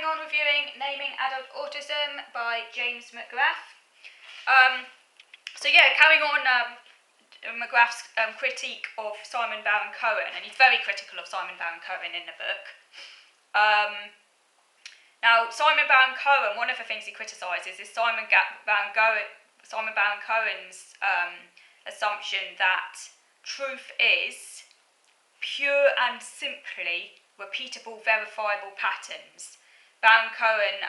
carrying on reviewing Naming Adult Autism by James McGrath. Carrying on McGrath's critique of Simon Baron-Cohen, and he's very critical of Simon Baron-Cohen in the book. Now, Simon Baron-Cohen, one of the things he criticises is Simon Baron-Cohen's assumption that truth is pure and simply repeatable, verifiable patterns. Baron-Cohen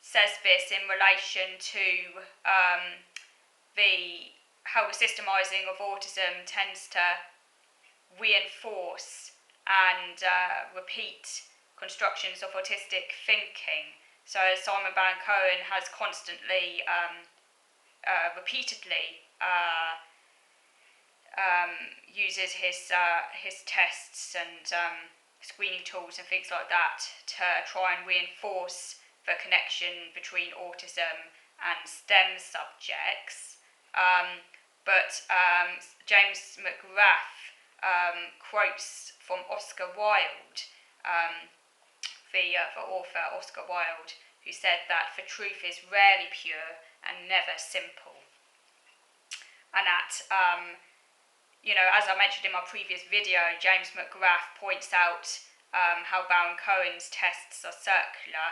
says this in relation to how the systemizing of autism tends to reinforce and repeat constructions of autistic thinking. So Simon Baron-Cohen has constantly, repeatedly uses his tests and screening tools and things like that to try and reinforce the connection between autism and STEM subjects. James McGrath quotes from Oscar Wilde, the author Oscar Wilde, who said that the truth is rarely pure and never simple. And that, as I mentioned in my previous video, James McGrath points out how Baron-Cohen's tests are circular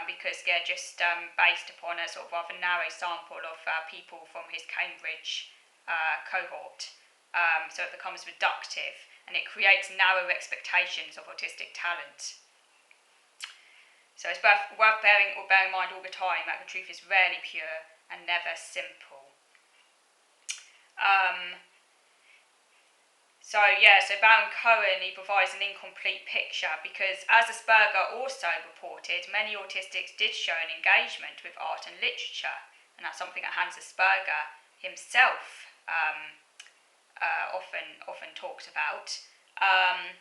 because they're just based upon a sort of rather narrow sample of people from his Cambridge cohort. So it becomes reductive and it creates narrow expectations of autistic talent. So it's worth bearing in mind all the time that the truth is rarely pure and never simple. So Baron-Cohen, he provides an incomplete picture because, as Asperger also reported, many autistics did show an engagement with art and literature, and that's something that Hans Asperger himself often talks about. And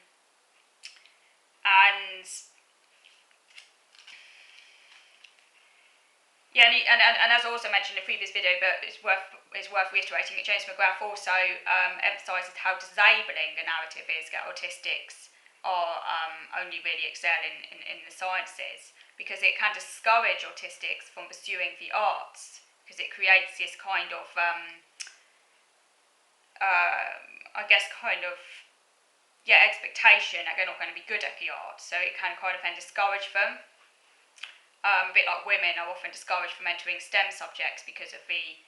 as I also mentioned in the previous video, but it's worth reiterating that James McGrath also emphasises how disabling the narrative is that autistics are only really excel in the sciences, because it can discourage autistics from pursuing the arts, because it creates this kind of expectation that they're not going to be good at the arts, so it can kind of then discourage them. A bit like women are often discouraged from entering STEM subjects because of the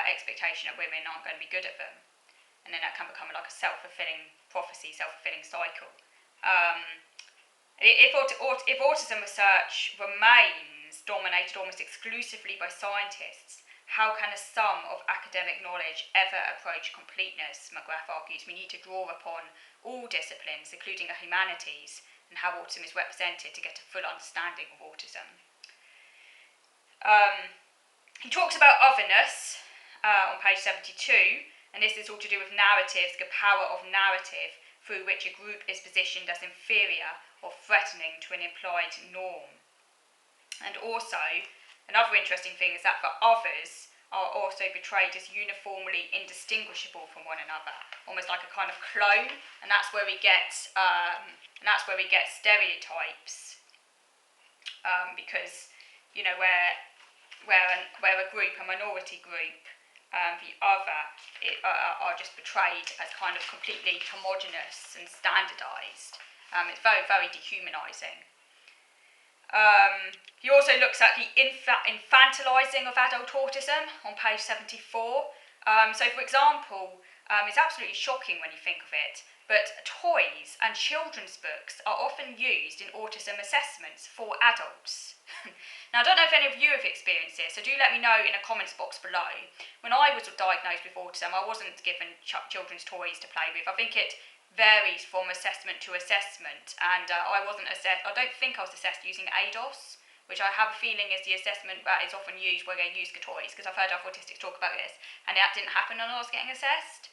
expectation that women aren't going to be good at them. And then that can become like a self-fulfilling prophecy, self-fulfilling cycle. If autism research remains dominated almost exclusively by scientists, how can a sum of academic knowledge ever approach completeness? McGrath argues we need to draw upon all disciplines, including the humanities, and how autism is represented to get a full understanding of autism. He talks about otherness on page 72, and this is all to do with narratives, the power of narrative through which a group is positioned as inferior or threatening to an implied norm. And also, another interesting thing is that the others are also portrayed as uniformly indistinguishable from one another, almost like a kind of clone, and that's where we get stereotypes, because where a group, a minority group, the other are just portrayed as kind of completely homogenous and standardised. It's very, very dehumanising. He also looks at the infantilising of adult autism on page 74. So, for example, it's absolutely shocking when you think of it, but toys and children's books are often used in autism assessments for adults. Now, I don't know if any of you have experienced this, so do let me know in the comments box below. When I was diagnosed with autism, I wasn't given children's toys to play with. I think it varies from assessment to assessment, and I don't think I was assessed using ADOS, which I have a feeling is the assessment that is often used where they use the toys, because I've heard other autistics talk about this, and that didn't happen when I was getting assessed,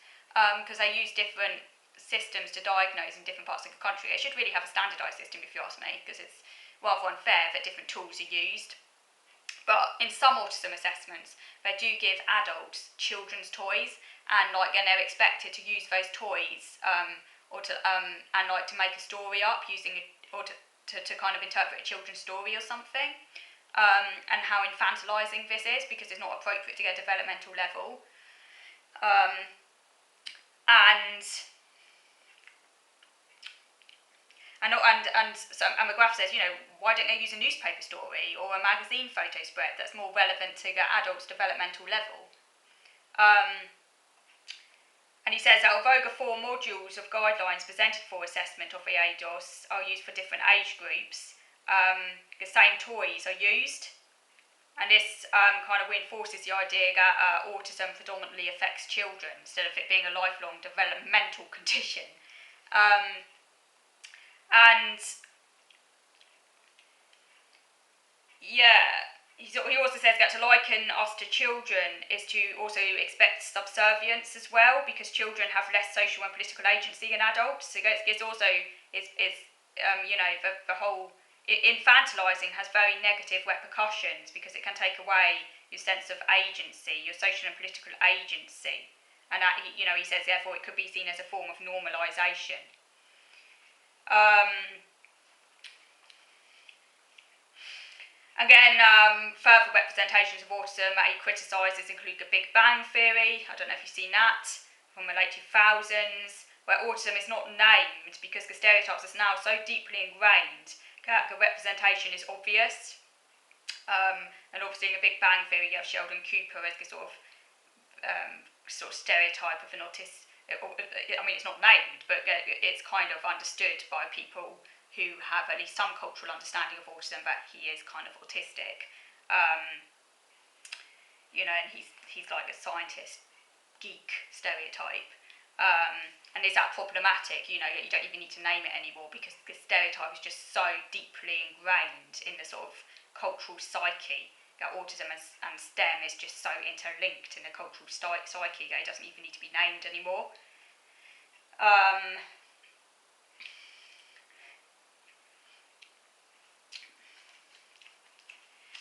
because they use different systems to diagnose in different parts of the country. They should really have a standardised system, if you ask me, because it's rather unfair that different tools are used. But in some autism assessments, they do give adults children's toys, and they're expected to use those toys to make a story up using to kind of interpret a children's story or something, and how infantilising this is because it's not appropriate to get a developmental level. And McGrath says, why don't they use a newspaper story or a magazine photo spread that's more relevant to the adult's developmental level? And he says that although the 4 modules of guidelines presented for assessment of the ADOS are used for different age groups, the same toys are used. And this kind of reinforces the idea that autism predominantly affects children instead of it being a lifelong developmental condition. He also says that to liken us to children is to also expect subservience as well, because children have less social and political agency than adults. So it's also the whole infantilising has very negative repercussions because it can take away your sense of agency, your social and political agency, and that he says therefore it could be seen as a form of normalisation. Again, further representations of autism that he criticises include the Big Bang Theory. I don't know if you've seen that, from the late 2000s, where autism is not named because the stereotypes are now so deeply ingrained that the representation is obvious. And obviously in the Big Bang Theory you have Sheldon Cooper as the sort of stereotype of an autist. I mean, it's not named, but it's kind of understood by people who have at least some cultural understanding of autism that he is kind of autistic. And he's like a scientist geek stereotype. And is that problematic? You don't even need to name it anymore because the stereotype is just so deeply ingrained in the sort of cultural psyche that autism and STEM is just so interlinked in the cultural psyche that it doesn't even need to be named anymore.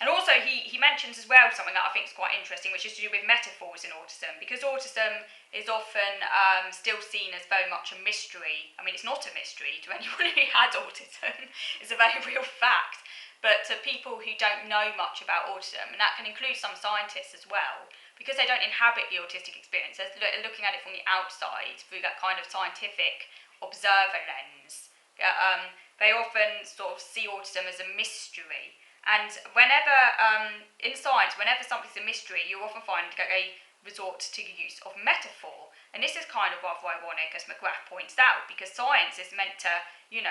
And also he mentions as well something that I think is quite interesting, which is to do with metaphors in autism, because autism is often still seen as very much a mystery. I mean, it's not a mystery to anyone who has autism. It's a very real fact. But to people who don't know much about autism, and that can include some scientists as well, because they don't inhabit the autistic experience, they're looking at it from the outside through that kind of scientific observer lens. They often sort of see autism as a mystery. And whenever, in science, whenever something's a mystery, you often find that they resort to the use of metaphor. And this is kind of rather ironic, as McGrath points out, because science is meant to,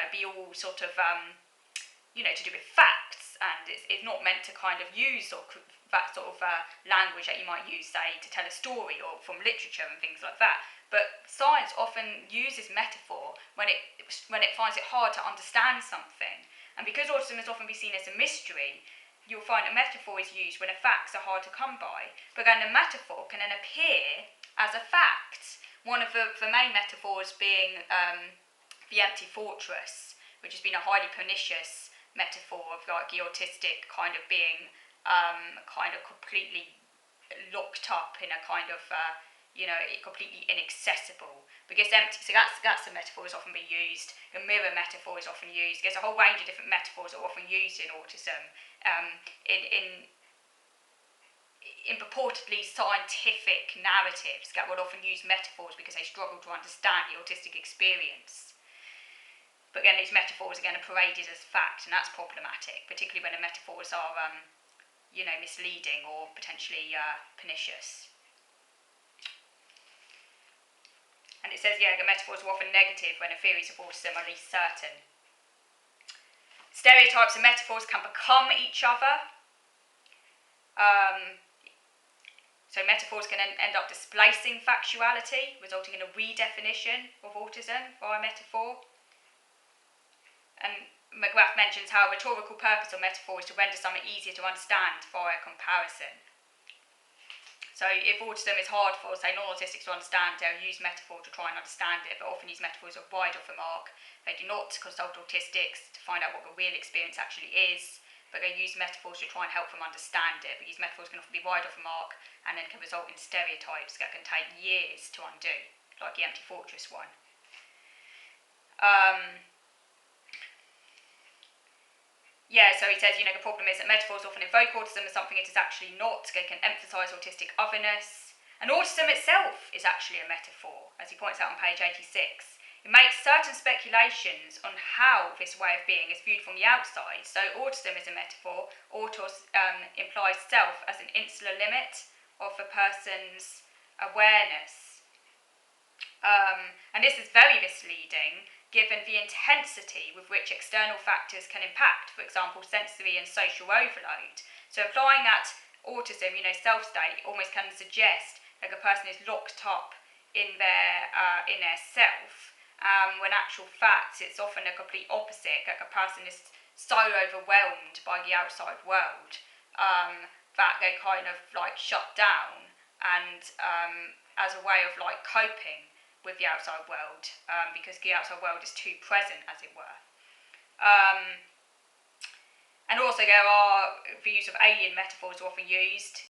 be all sort of, to do with facts, and it's not meant to kind of use that sort of language that you might use, say, to tell a story or from literature and things like that. But science often uses metaphor when it finds it hard to understand something. And because autism is often seen as a mystery, you'll find a metaphor is used when the facts are hard to come by. But then the metaphor can then appear as a fact. One of the main metaphors being the empty fortress, which has been a highly pernicious metaphor of like the autistic kind of being kind of completely locked up in a kind of completely inaccessible, because empty. So that's the metaphor is often being used. The mirror metaphor is often used. There's a whole range of different metaphors that are often used in autism in purportedly scientific narratives that would often use metaphors because they struggle to understand the autistic experience. But again, these metaphors again are paraded as fact, and that's problematic, particularly when the metaphors are misleading or potentially pernicious. And it says, the metaphors are often negative when the theories of autism are least certain. Stereotypes and metaphors can become each other. So metaphors can end up displacing factuality, resulting in a redefinition of autism via metaphor. And McGrath mentions how a rhetorical purpose of metaphor is to render something easier to understand via comparison. So if autism is hard for, say, non-autistics to understand, they'll use metaphor to try and understand it, but often these metaphors are wide off the mark. They do not consult autistics to find out what the real experience actually is, but they use metaphors to try and help them understand it. But these metaphors can often be wide off the mark and then can result in stereotypes that can take years to undo, like the empty fortress one. Yeah, so he says, the problem is that metaphors often invoke autism as something it is actually not. They can emphasise autistic otherness. And autism itself is actually a metaphor, as he points out on page 86. It makes certain speculations on how this way of being is viewed from the outside. So autism is a metaphor. Autos implies self as an insular limit of a person's awareness. And this is very misleading given the intensity with which external factors can impact, for example, sensory and social overload. So applying that autism, self-state, almost can suggest like a person is locked up in their self, when actual fact it's often a complete opposite, like a person is so overwhelmed by the outside world that they kind of like shut down and as a way of like coping with the outside world, because the outside world is too present, as it were. And also there are the use of alien metaphors often used